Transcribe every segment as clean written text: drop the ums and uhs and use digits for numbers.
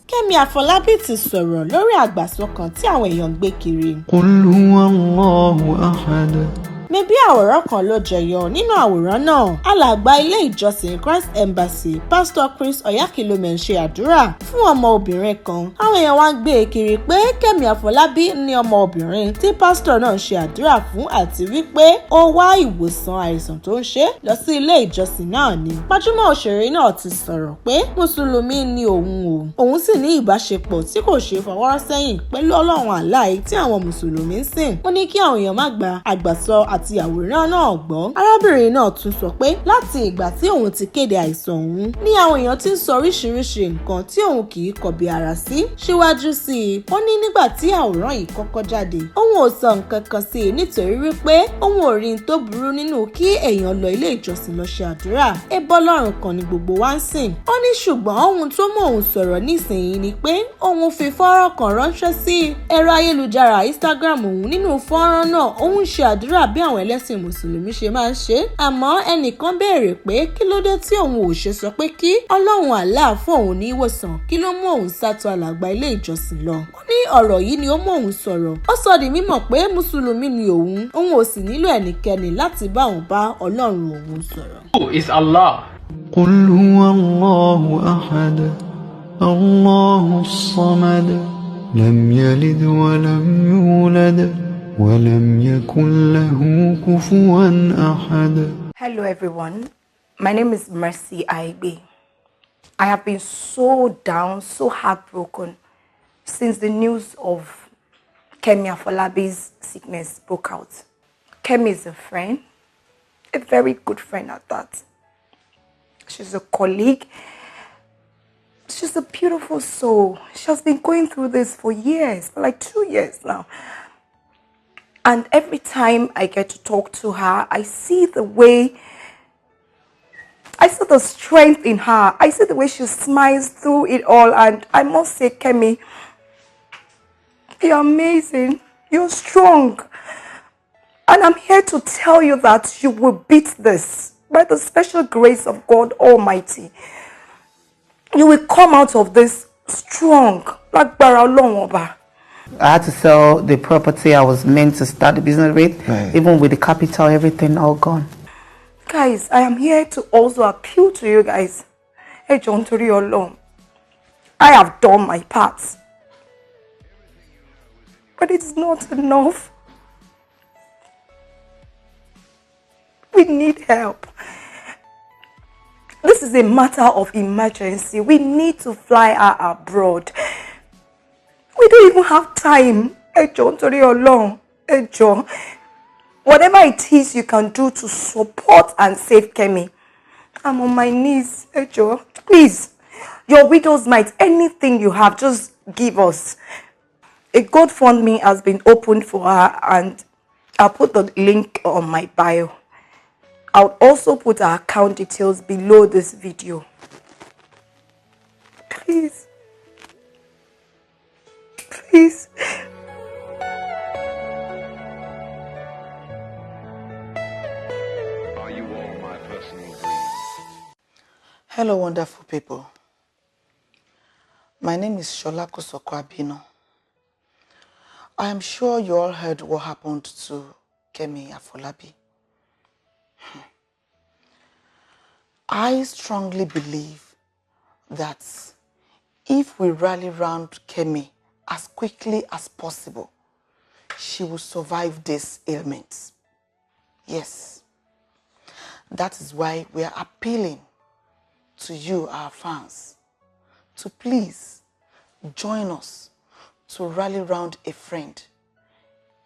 Kemi Afolabi ti sọ̀rọ̀ lórí àgbàsọ kan tí àwọn èèyàn ń gbé kiri. Qul huwa Allahu ahad. Mebí àwòrán kan ló jẹyọ nínú àwòrán náà. Alàgbà ilé ìjọsìn Christ Embassy, Pastor Chris Oyakilome ń ṣe àdúrà fún ọmọ obìnrin kan. Àwọn èèyàn wá ń gbé e kiri pé Kemi Afolabi ní ọmọ obìnrin tí pásítọ̀ náà ń ṣe àdúrà fún àti wípé ó wá ìwòsàn àìsàn tó ń ṣe lọ sí ilé ìjọsìn náà ni. Gbajúmọ̀ òṣèré náà ti sọ̀rọ̀ pé Mùsùlùmí ni òun sì ní ìbáṣepọ̀ tí kò ṣe fọwọ́rọ́ sẹ́yìn pẹ̀lú Ọlọ́run Allah tí àwọn Mùsùlùmí ń sìn. Ó ní kí àwọn èèyàn má gba àgbàsọ àti àwòrán náà gbọ́. Arábìnrin náà tún sọ pé láti ìgbà tí òun ti kéde àìsàn òun ní àwọn èèyàn ti ń sọ oríṣiríṣi nǹkan tí òun kì í kọbi ara sí. Síwájú sí i, ó ní nígbà tí àwòrán yìí kọ́kọ́ jáde, òun ò sọ nǹkan kan sí i nítorí wípé òun ò rí n tó burú nínú kí èèyàn lọ ilé ìjọsìn lọ ṣe àdúrà. Ẹbọ Ọlọ́run kan ni gbogbo wa ń sìn. Ó ní ṣùgbọ́n ohun tó mú òun sọ̀rọ̀ nísìnyí ni pé òun fi fọ́nrán kan ránṣẹ́ sí ẹ̀rọ ayélujára Instagram òun. Nínú fọ́nrán náà, òun ṣe àdúrà bí àwọn ẹlẹ́sìn Mùsùlùmí ṣe máa ń ṣe. Àmọ́ ẹnìkan béèrè pé kí ló dé tí òun ò ṣe sọ pé kí Ọlọ́run Allah fún òun ní ìwòsàn, kí ló mú òun sátọ alàgbà ilé ìjọsìn lọ. Ó ní ọ̀rọ̀ yìí ni ó mú òun sọ̀rọ̀. Ó sọ di mímọ̀ pé Mùsùlùmí ni òun ò sì nílò ẹnikẹ́ni láti bá òun bá Ọlọ́run òun sọ̀rọ̀. Who is Allah? Qul huwa Allahu ahad. Allahu samad. Lam yalid wa lam yulad. ولم يكن له كفوا أحد. Hello everyone, my name is Mercy Aigbe. I have been so down, so heartbroken since the news of Kemi Afolabi's sickness broke out. Kemi is a friend, a very good friend at that. She's a colleague. She's a beautiful soul. She has been going through this for years, for like 2 years now. And every time I get to talk to her, I see the strength in her. I see the way she smiles through it all. And I must say, Kemi, you're amazing. You're strong. And I'm here to tell you that you will beat this by the special grace of God Almighty. You will come out of this strong. Like Baralong. I had to sell the property I was meant to start the business with, right. Even with the capital, everything all gone. Guys, I am here to also appeal to you guys. Hey, John, to you alone. I have done my part. But it's not enough. We need help. This is a matter of emergency. We need to fly her abroad. We don't even have time. Hey, John, to you alone. Hey, John. Whatever it is you can do to support and save Kemi, I'm on my knees. Hey, John. Please, your widow's mite, anything you have, just give us. A GoFundMe has been opened for her, and I'll put the link on my bio. I'll also put her account details below this video. Please. Please. Are you all my personal dreams? Hello, wonderful people. My name is Shola Kosoko Abino. I am sure you all heard what happened to Kemi Afolabi. I strongly believe that if we rally round Kemi as quickly as possible, she will survive this ailment. Yes. That is why we are appealing to you, our fans, to please join us to rally round a friend,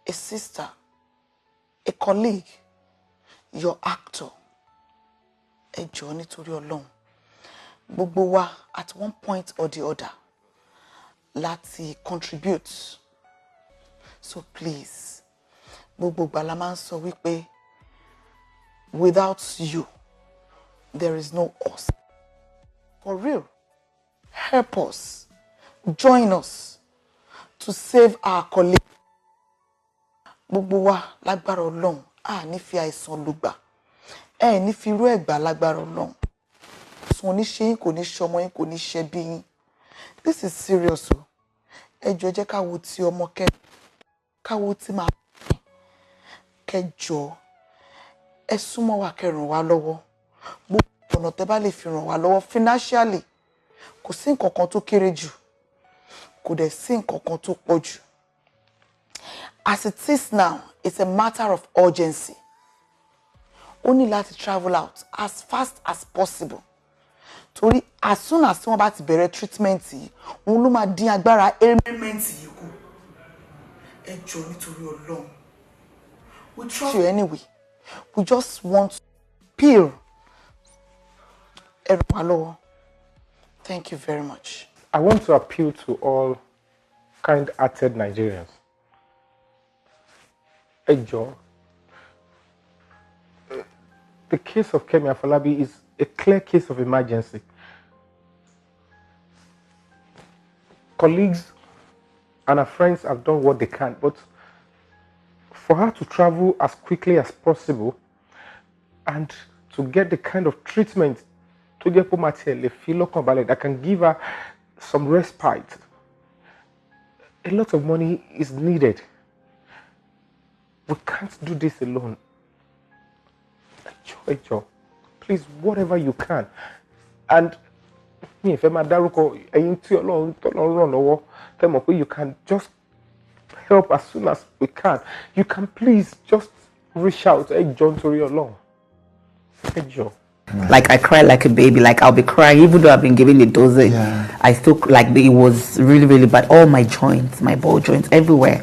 a sister, a colleague, your actor. A journey to your long. Gbogbo wa at one point or the other láti contribute. So please, gbogbo gbalaman sọ wípé without you there is no us. For real, help us, join us to save our colleague. Gbogbo wa lágbára Ọlọ́run ní fi àìsàn lùgbà. Ní fi irú ẹ̀gbà lágbára Ọlọ́run. Sùn ní ṣe yín kò ní ṣọmọ yín kò ní ṣe bí yín. This is serious o. Ẹ jọ̀ọ́ jẹ́ ká wo ti ọmọ Kẹ́mi. Ká wo ti máa kẹ́ jọ̀ọ́. Ẹ súnmọ́ wa kẹ́ ràn wá lọ́wọ́. Gbogbo ọ̀nà tẹ́ bá lè fi ràn wá lọ́wọ́ financially. Kò sí nǹkan kan tó kéré jù. Kò dẹ̀ sí nǹkan kan tó pọ̀ jù. As it is now, it's a matter of urgency. Ó ní láti travel out as fast as possible. Torí as soon as wọ́n bá ti bẹ̀rẹ̀ treatment yìí, òun ló máa dín agbára ailment yìí kù. Ẹ jọ̀ọ́ nítorí Ọlọ́run. We trust you anyway. We just want to appeal. Ẹ ràn wá lọ́wọ́. Thank you very much. I want to appeal to all kind-hearted Nigerians. Ẹ jọ̀ọ́. The case of Kemi Afolabi is a clear case of emergency. Colleagues and her friends have done what they can, but for her to travel as quickly as possible and to get the kind of treatment that can give her some respite, a lot of money is needed. We can't do this alone. Please, whatever you can. And if you can just help as soon as we can. You can please just reach out. John Tori along. Like I cry like a baby, like I'll be crying even though I've been giving the dosage. Yeah. I still like it was really, really bad. All my joints, my ball joints, everywhere.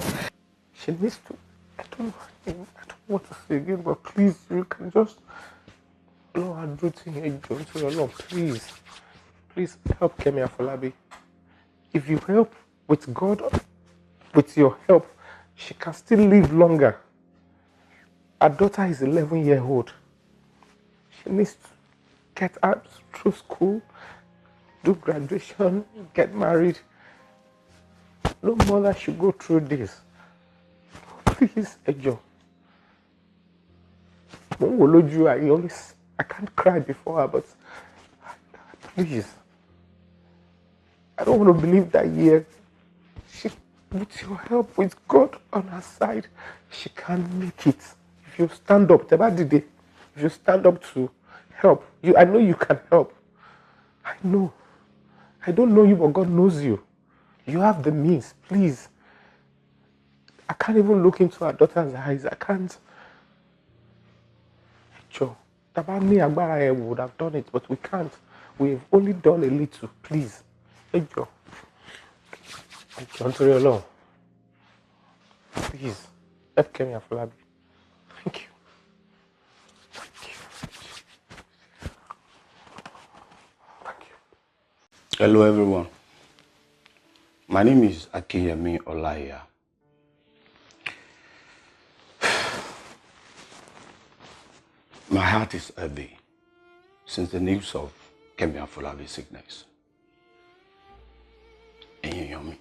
She needs to. I don't know what to say again, but please, you can just. No, I'm doing John Tori along. Please help Kemi Afolabi. If you help with God, with your help, she can still live longer. Her daughter is 11-year-old. She needs to get out through school, do graduation, get married. No mother should go through this. Please, Ejo. I can't cry before her, but please. I don't want to believe that year. With your help, with God on her side, she can make it. If you stand up, if you stand up to help, I know you can help. I know. I don't know you, but God knows you. You have the means, please. I can't even look into her daughter's eyes. I can't. Joe, me I would have done it, but we can't. We've only done a little. Please. Hey, Joe. John Tori alone. Please, help Kemi Afolabi. Thank you. Hello, everyone. My name is Kemi Afolabi. My heart is heavy since the news of Kemi Afolabi's sickness. Ẹ̀yin mi.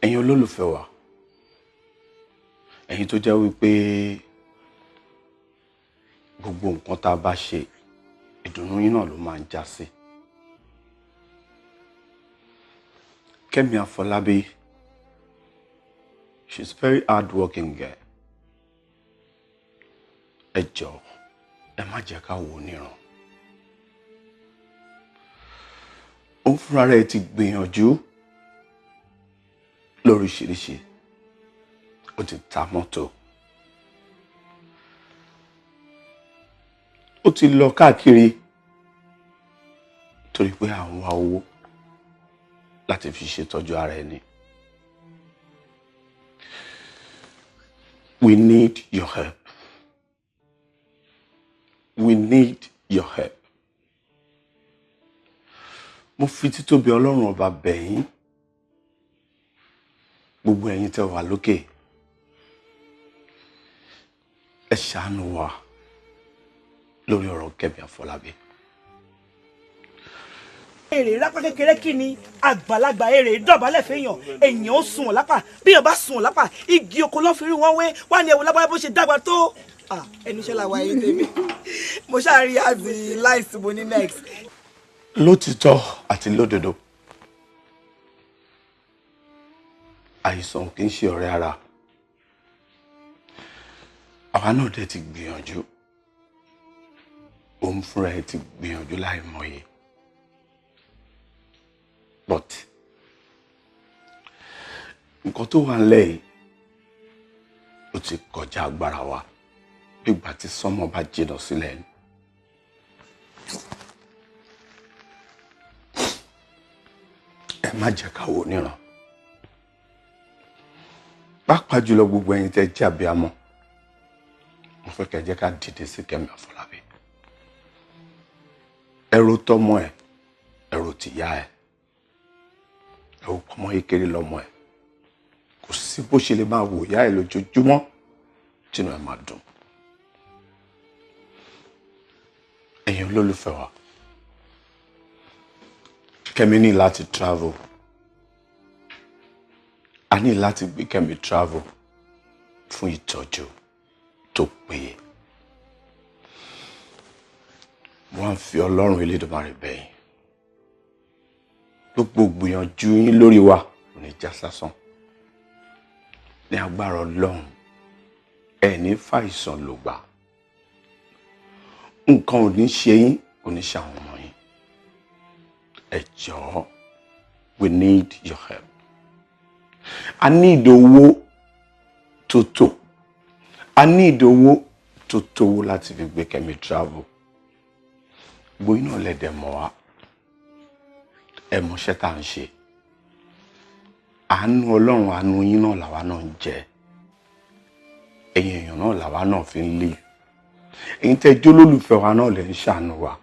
Ẹ̀yin olólùfẹ́ wa. Ẹ̀yin tó jẹ́ wípé gbogbo nǹkan tá bá ṣe ìdùnnú yín náà ló máa ń já sí. Kemi Afolabi, she's a very hard-working girl. Ẹ jọ̀ọ́, ẹ má jẹ́ ká wò níran. Òun fúnra rẹ̀ ti gbìyànjú lóríṣiríṣi. Ó ti ta mọ́tò. Ó ti lọ káàkiri torí pé à ń wá owó láti fi ṣètọ́jú ara ẹni. We need your help. We need your help. Mo fi títóbi Ọlọ́run ọba bẹ̀ yín. Gbogbo ẹ̀yin tẹ́ wà lókè. Ẹ ṣàánú wa lórí ọ̀rọ̀ Kemi Afolabi. Èrè lápá kékeré kí ni àgbàlagbà èrè dọ̀bálẹ̀ fẹ́yàn èèyàn ó sùn lápá bí èèyàn bá sùn lápá igi oko ló fi rí wọn wé wá ní ewu lábáyé bó ṣe dàgbà tó. Ẹnu iṣẹ́ la wá ayé tèmi mo ṣáàrí àti láìsí mo ní next. lótìtọ́ àti lódodo àìsàn kì í ṣe ọ̀rẹ́ ara. Àwa náà dẹ̀ ti gbìyànjú, òun fúnra ẹ̀ ti gbìyànjú láìmọye, but nǹkan tó wà nílẹ̀ yìí ó ti kọjá agbára wa bí ìgbà tí sánmọ̀ bá jìnnà sílẹ̀ ni. Ẹ má jẹ́ ká wò níran, pàápàá jùlọ gbogbo ẹ̀yin tẹ́ jẹ́ abiyamọ. Mo fẹ́ kẹ́ jẹ́ ká dìde sí Kemi Afolabi. Ẹ̀rù tọmọ ẹ̀, ẹ̀rù tìyá ẹ̀, ẹ̀rù pọmọ kékeré lọ́mọ ẹ̀. Kò sí bó ṣe lè máa wò ìyá ẹ̀ lójoojúmọ́ tínú ẹ̀ máa dùn. Ẹ̀yin olólùfẹ́ wa, Kemi ní láti travel. A ní láti gbé Kemi travel fún ìtọ́jú tó péye. Wọ́n fi Ọlọ́run Elédùmarè bẹ̀ yín. Gbogbo gbìyànjú yín lórí wa kò ní já sásán. Ní agbára Ọlọ́run, ẹ ní fàìsàn ló gbà. Nǹkan ò ní ṣe yín, kò ní ṣe àwọn ọmọ yín. Ẹ jọ̀ọ́, we need your help. I need owó tó tó. I need owó tó tó láti fi gbé Kemi travel. Gbogbo iná lẹ́dẹ̀ mọ́ wa. Ẹ mọṣẹ́ tá à ń ṣe. Àánú Ọlọ́run, àánú yín náà làwa náà ń jẹ. Ẹ̀yin èèyàn náà làwa náà fi ń lé. Ẹ̀yin tẹ́ jẹ́ olólùfẹ́ wa náà lè ń ṣàánú wa.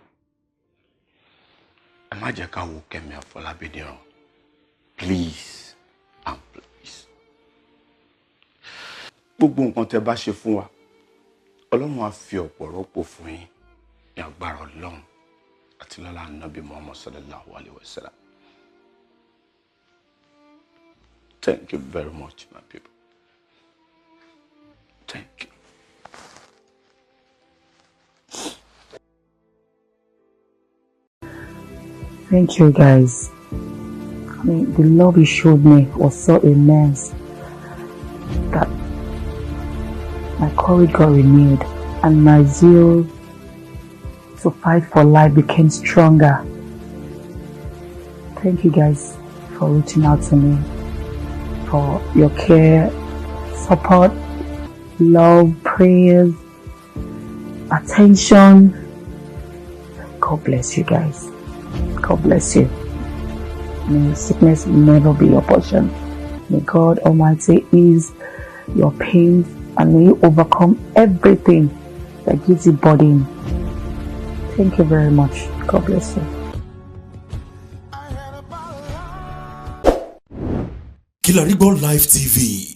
Ẹ má jẹ́ ká wo Kemi Afolabi níran. Please and please. Gbogbo nǹkan tẹ́ bá ṣe fún wa, Ọlọ́run á fi ọ̀pọ̀ rọ́pò fún yín ní agbára Ọlọ́run àti lọ́lá Ànábì Muhammad sallallahu alaihi wasallam. Thank you very much, my people. Thank you. Thank you, guys. I mean, the love you showed me was so immense that my courage got renewed and my zeal to fight for life became stronger. Thank you guys for reaching out to me, for your care, support, love, prayers, attention. God bless you guys. God bless you. May sickness never be your portion. May God Almighty ease your pains and may you overcome everything that gives you burden. Thank you very much. God bless you. Kilarigbo Live TV.